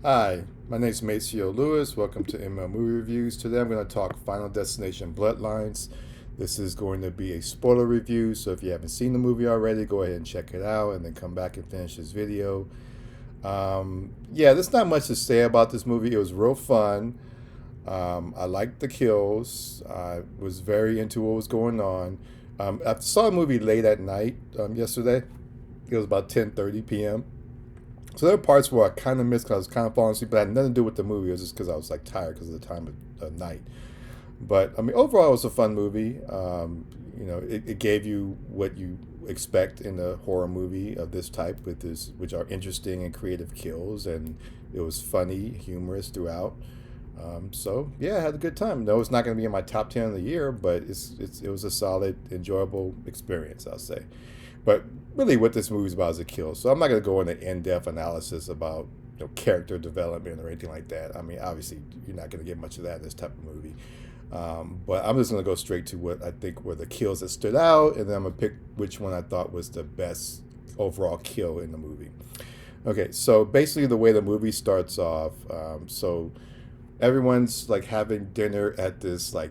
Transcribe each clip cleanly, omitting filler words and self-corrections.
Hi, my name is Maceo Lewis. Welcome to ML Movie Reviews. Today I'm going to talk Final Destination Bloodlines. This is going to be a spoiler review, so if you haven't seen the movie already, go ahead and check it out and then come back and finish this video. Yeah, there's not much to say about this movie. It was real fun. I liked the kills. I was very into what was going on. I saw the movie late at night yesterday. It was about 10:30 p.m. So there were parts where I kind of missed because I was kind of falling asleep, but it had nothing to do with the movie. It was just because I was like tired because of the time of night. But I mean, overall, it was a fun movie. It gave you what you expect in a horror movie of this type, which are interesting and creative kills, and it was funny, humorous throughout. So yeah, I had a good time. No, it's not going to be in my top 10 of the year, but it was a solid, enjoyable experience, I'll say. But really, what this movie is about is a kill. So I'm not going to go into in-depth analysis about character development or anything like that. I mean, obviously, you're not going to get much of that in this type of movie. But I'm just going to go straight to what I think were the kills that stood out, and then I'm going to pick which one I thought was the best overall kill in the movie. Okay, so basically, the way the movie starts off, so everyone's like having dinner at this like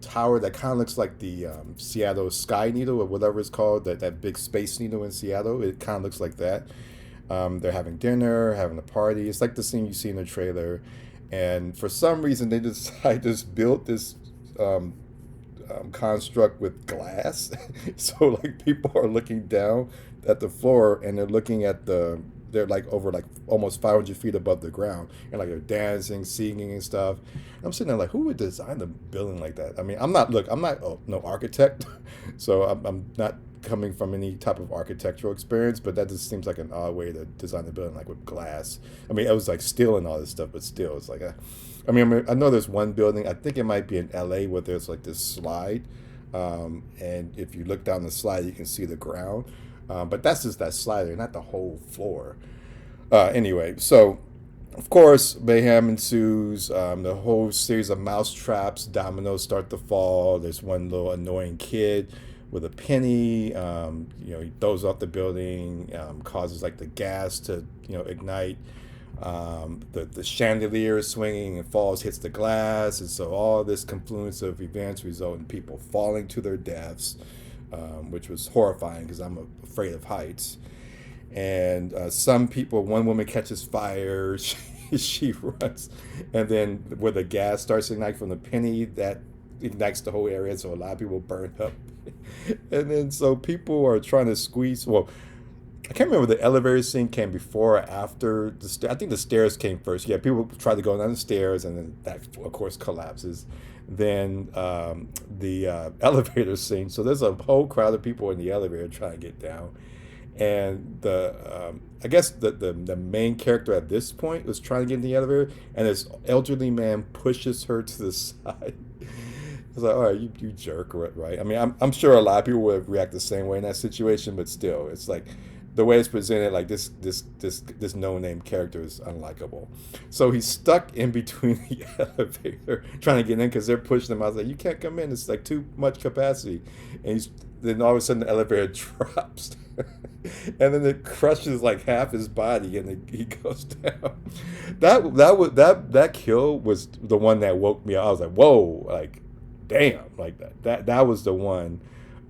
tower that kind of looks like the Seattle Sky Needle or whatever it's called, that big space needle in Seattle. It kind of looks like that. They're having dinner, having a party. It's like the scene you see in the trailer. And for some reason, they decide to build this construct with glass. So like people are looking down at the floor and they're looking at they're like over like almost 500 feet above the ground, and like they're dancing, singing and stuff. And I'm sitting there like, who would design a building like that? I mean, I'm not no architect, so I'm not coming from any type of architectural experience, but that just seems like an odd way to design a building like with glass. I mean, it was like steel and all this stuff, but still, it's like I know there's one building. I think it might be in LA where there's like this slide, and if you look down the slide, you can see the ground. But that's just that slider, not the whole floor. Anyway, so of course, mayhem ensues. The whole series of mouse traps, dominoes start to fall. There's one little annoying kid with a penny. He throws off the building, causes like the gas to ignite. The chandelier is swinging and falls, hits the glass, and so all this confluence of events result in people falling to their deaths, which was horrifying because I'm afraid of heights. And some people, one woman catches fire, she runs, and then where the gas starts to ignite from the penny, that ignites the whole area, so a lot of people burn up. And then so people are trying to squeeze. Well, I can't remember the elevator scene came before or after I think the stairs came first. Yeah, people try to go down the stairs, and then that of course collapses. Then the elevator scene. So there's a whole crowd of people in the elevator trying to get down, and I guess the main character at this point was trying to get in the elevator, and this elderly man pushes her to the side. It's like, all right, you jerk, right? I mean, I'm sure a lot of people would react the same way in that situation, but still, it's like the way it's presented, like this no name character is unlikable. So he's stuck in between the elevator trying to get in because they're pushing him. I was like, you can't come in. It's like too much capacity, and then all of a sudden the elevator drops. And then it crushes like half his body, and he goes down. That kill was the one that woke me up. I was like, whoa, like damn, like that was the one.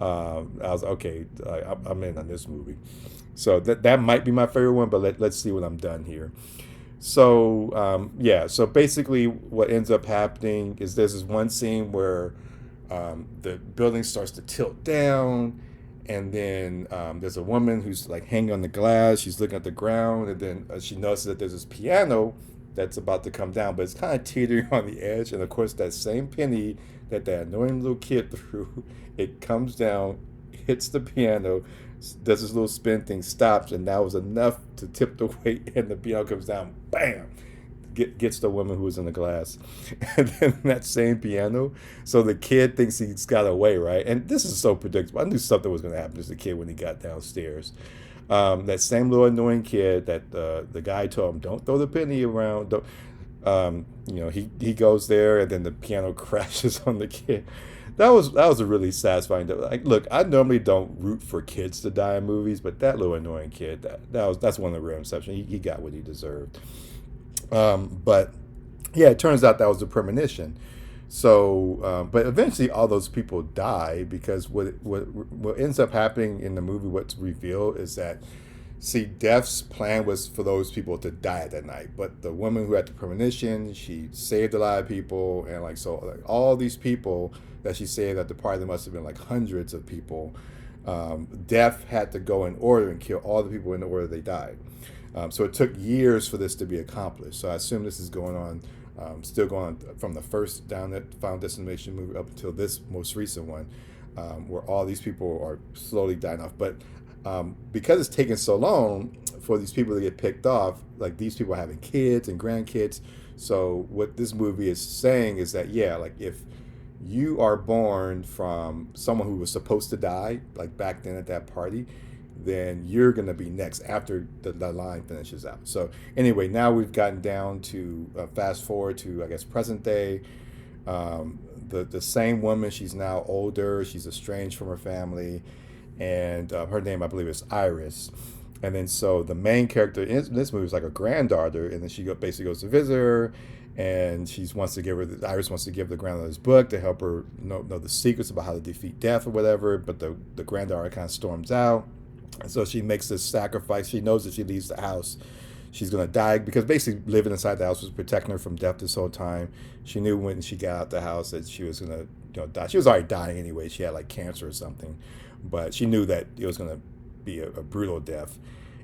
I was okay. I'm in on this movie, so that might be my favorite one. But let's see when I'm done here. So yeah, so basically, what ends up happening is there's this one scene where the building starts to tilt down, and then there's a woman who's like hanging on the glass. She's looking at the ground, and then she notices that there's this piano that's about to come down, but it's kind of teetering on the edge. And of course, that same penny that annoying little kid threw, it comes down, hits the piano, does this little spin thing, stops, and that was enough to tip the weight, and the piano comes down, bam, gets the woman who was in the glass. And then that same piano, so the kid thinks he's got away, right? And this is so predictable. I knew something was going to happen to the kid when he got downstairs. That same little annoying kid that the guy told him, don't throw the penny around. Don't, he goes there, and then the piano crashes on the kid. That was a really satisfying. Like, look, I normally don't root for kids to die in movies, but that little annoying kid, that's one of the rare exceptions. He got what he deserved. But yeah, it turns out that was a premonition. So, but eventually, all those people die because what ends up happening in the movie, what's revealed is that, see, Death's plan was for those people to die that night, but the woman who had the premonition, she saved a lot of people, and like so, like all these people that she saved at the party, there must have been like hundreds of people. Death had to go in order and kill all the people in the order they died. So it took years for this to be accomplished. So I assume this is going on, still going on from the first Down that Final Destination movie up until this most recent one, where all these people are slowly dying off. But because it's taking so long for these people to get picked off, like these people are having kids and grandkids. So what this movie is saying is that, yeah, like if you are born from someone who was supposed to die, like back then at that party, then you're going to be next after the line finishes out. So anyway, now we've gotten down to fast forward to, I guess, present day. The same woman, she's now older. She's estranged from her family, and her name, I believe, is Iris. And then so the main character in this movie is like a granddaughter, and then basically goes to visit her, and she wants to give her Iris wants to give the granddaughter's book to help her know the secrets about how to defeat death or whatever. But the granddaughter kind of storms out, and so she makes this sacrifice. She knows that she leaves the house, she's gonna die, because basically living inside the house was protecting her from death this whole time. She knew when she got out the house that she was gonna die. She was already dying anyway. She had like cancer or something, but she knew that it was gonna be a brutal death.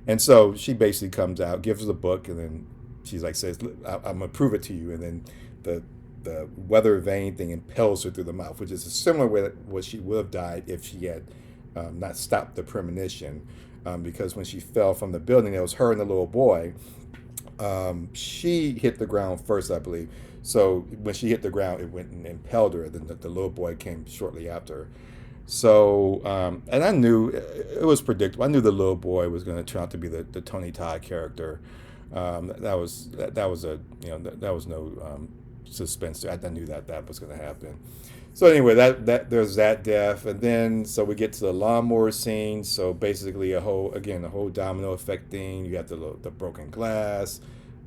And so she basically comes out, gives her the book, and then she's like says, I'm gonna prove it to you. And then the weather vane thing impels her through the mouth, which is a similar way that what she would have died if she had not stopped the premonition. Because when she fell from the building, it was her and the little boy. She hit the ground first, I believe. So when she hit the ground, it went and impelled her. Then the little boy came shortly after. So, and I knew it was predictable. I knew the little boy was going to turn out to be the Tony Todd character. That was a that was no suspense there. I knew that was going to happen. So anyway, that there's that death, and then so we get to the lawnmower scene. So basically, a whole domino effect thing. You got the broken glass,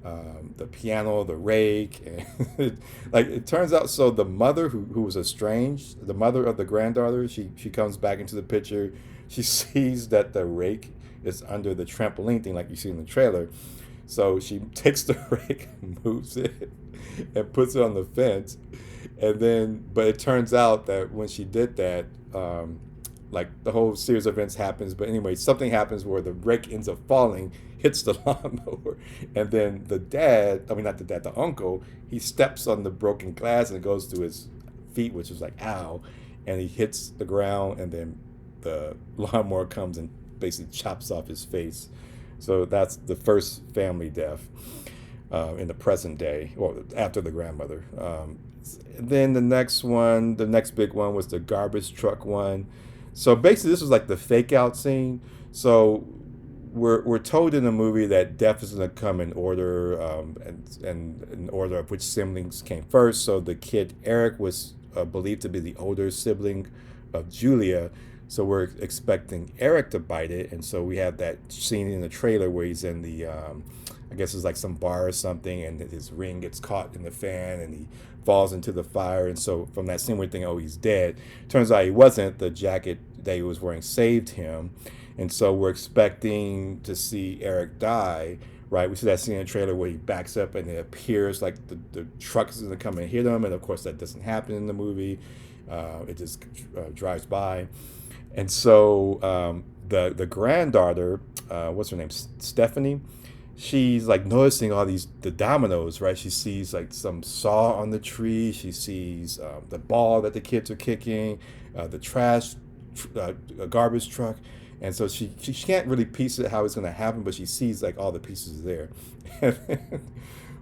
the piano, the rake, and like it turns out. So the mother who was estranged, the mother of the granddaughter, she comes back into the picture. She sees that the rake is under the trampoline thing, like you see in the trailer. So she takes the rake, moves it, and puts it on the fence. And then, but it turns out that when she did that, like the whole series of events happens. But anyway, something happens where the rake ends up falling, hits the lawnmower, and then not the dad, the uncle, he steps on the broken glass and it goes to his feet, which is like ow, and he hits the ground, and then the lawnmower comes and basically chops off his face. So that's the first family death in the present day, or after the grandmother. Then the next big one was the garbage truck one. So basically, this was like the fake out scene. So we're told in the movie that death is going to come in order, and in order of which siblings came first. So the kid Eric was believed to be the older sibling of Julia. So we're expecting Eric to bite it, and so we have that scene in the trailer where he's in the, I guess it's like some bar or something, and his ring gets caught in the fan, and he falls into the fire. And so from that scene, we're thinking, oh, he's dead. Turns out he wasn't. The jacket that he was wearing saved him, and so we're expecting to see Eric die. Right, we see that scene in the trailer where he backs up and it appears like the truck is going to come and hit him, and of course that doesn't happen in the movie. It just drives by. And so the granddaughter, what's her name, Stephanie, she's like noticing all the dominoes, right? She sees like some saw on the tree. She sees the ball that the kids are kicking, the garbage truck, and so she can't really piece it how it's going to happen, but she sees like all the pieces there.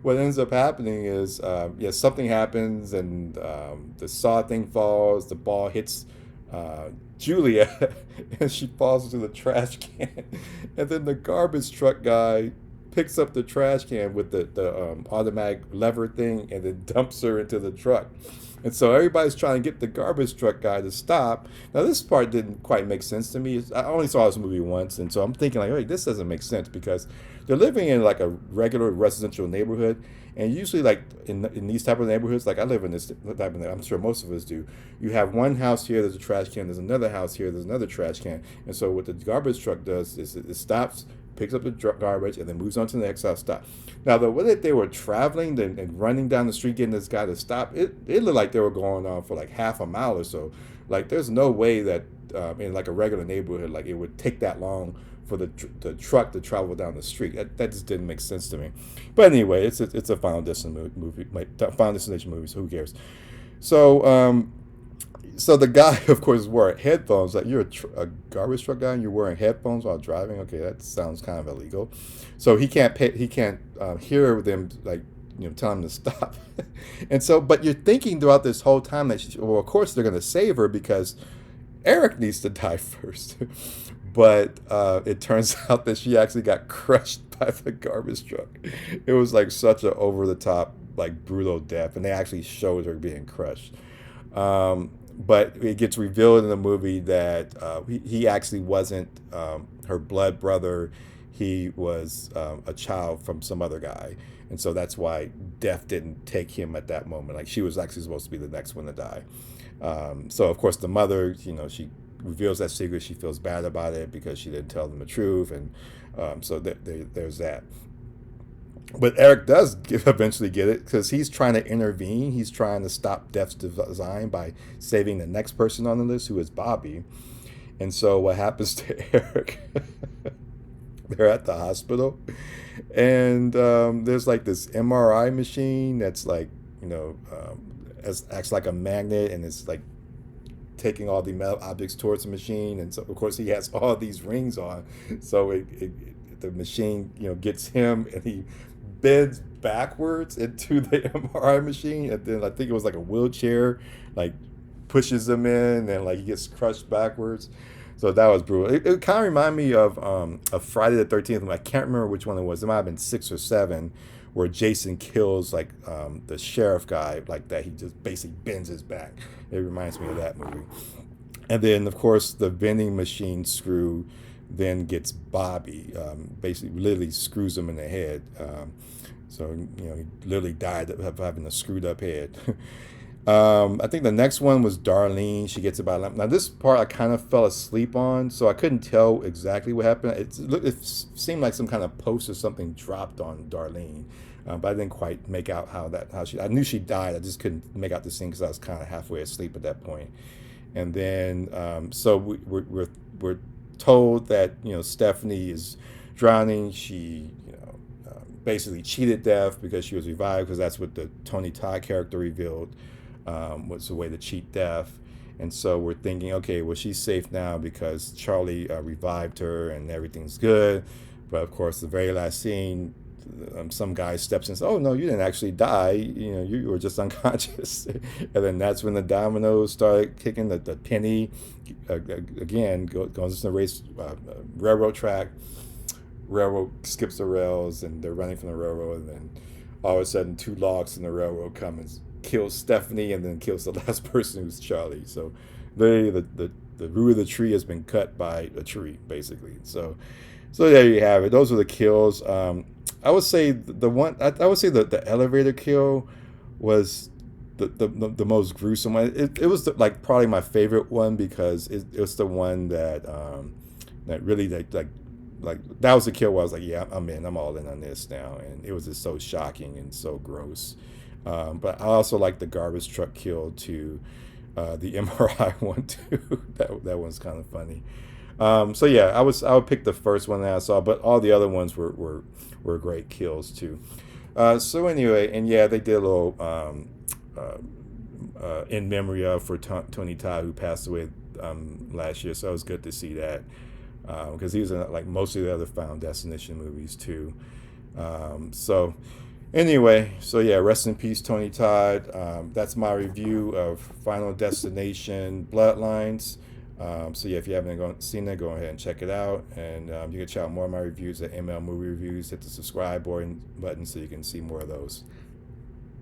What ends up happening is, something happens, and the saw thing falls. The ball hits Julia, and she falls into the trash can. And then the garbage truck guy picks up the trash can with the automatic lever thing and then dumps her into the truck. And so everybody's trying to get the garbage truck guy to stop. Now this part didn't quite make sense to me. I only saw this movie once, and so I'm thinking like, wait, this doesn't make sense because they're living in like a regular residential neighborhood, and usually like in these type of neighborhoods, like I live in this type of neighborhood, I'm sure most of us do. You have one house here, there's a trash can. There's another house here, there's another trash can. And so what the garbage truck does is it stops, picks up the garbage, and then moves on to the next house. Stop. Now, the way that they were traveling and running down the street, getting this guy to stop, it looked like they were going on for like half a mile or so. Like, there's no way that in like a regular neighborhood, like it would take that long for the truck to travel down the street. That just didn't make sense to me. But anyway, it's a Final Destination movie, like Final Destination movie. So who cares? So so the guy, of course, wore headphones. Like you're a garbage truck guy and you're wearing headphones while driving. Okay, that sounds kind of illegal. So he can't pay, he can't hear them like tell him to stop. And so, but you're thinking throughout this whole time that well, of course they're going to save her because Eric needs to die first. But it turns out that she actually got crushed by the garbage truck. It was like such a over the top, like brutal death, and they actually showed her being crushed. But it gets revealed in the movie that he actually wasn't her blood brother. He was a child from some other guy. And so that's why death didn't take him at that moment. Like she was actually supposed to be the next one to die. So, of course, the mother, she reveals that secret. She feels bad about it because she didn't tell them the truth. And so there's that. But Eric does eventually get it because he's trying to intervene. He's trying to stop Death's design by saving the next person on the list, who is Bobby. And so what happens to Eric? They're at the hospital, and there's like this MRI machine that's like, acts like a magnet, and it's like taking all the metal objects towards the machine. And so, of course, he has all these rings on. So the machine, gets him, and he bends backwards into the MRI machine, and then I think it was like a wheelchair, like pushes him in, and like he gets crushed backwards. So that was brutal. It kind of reminded me of Friday the 13th. I can't remember which one it was. It might have been 6 or 7, where Jason kills like the sheriff guy like that. He just basically bends his back. It reminds me of that movie. And then, of course, the vending machine screw then gets Bobby, basically literally screws him in the head. So, he literally died of having a screwed up head. I think the next one was Darlene. She gets about, now this part I kind of fell asleep on, so I couldn't tell exactly what happened. It seemed like some kind of post or something dropped on Darlene, but I didn't quite make out I knew she died. I just couldn't make out the scene because I was kind of halfway asleep at that point. And then so we're told that Stephanie is drowning. She basically cheated death because she was revived, because that's what the Tony Todd character revealed. Was a way to cheat death. And so we're thinking, okay, well, she's safe now because Charlie revived her and everything's good. But of course, the very last scene, some guy steps in and says, oh, no, you didn't actually die. You were just unconscious. And then that's when the dominoes started kicking. The penny, again, goes into the race, railroad track. Railroad skips the rails, and they're running from the railroad. And then all of a sudden, 2 logs in the railroad come and kills Stephanie, and then kills the last person, who's Charlie. So the root of the tree has been cut by a tree, basically. So there you have it. Those are the kills. I would say the elevator kill was the most gruesome one. It was like probably my favorite one, because it was the one that really like that was the kill where I was like, yeah, I'm all in on this now. And it was just so shocking and so gross. But I also like the garbage truck kill too, the MRI one too. that one's kind of funny. So yeah, I would pick the first one that I saw, but all the other ones were great kills too. So anyway, and yeah, they did a little in memory of for Tony Todd, who passed away last year. So it was good to see that, because he was in like most of the other Final Destination movies too. So anyway, so yeah, rest in peace, Tony Todd. That's my review of Final Destination Bloodlines. So yeah, if you haven't seen it, go ahead and check it out. And you can check out more of my reviews at ML Movie Reviews. Hit the subscribe button so you can see more of those.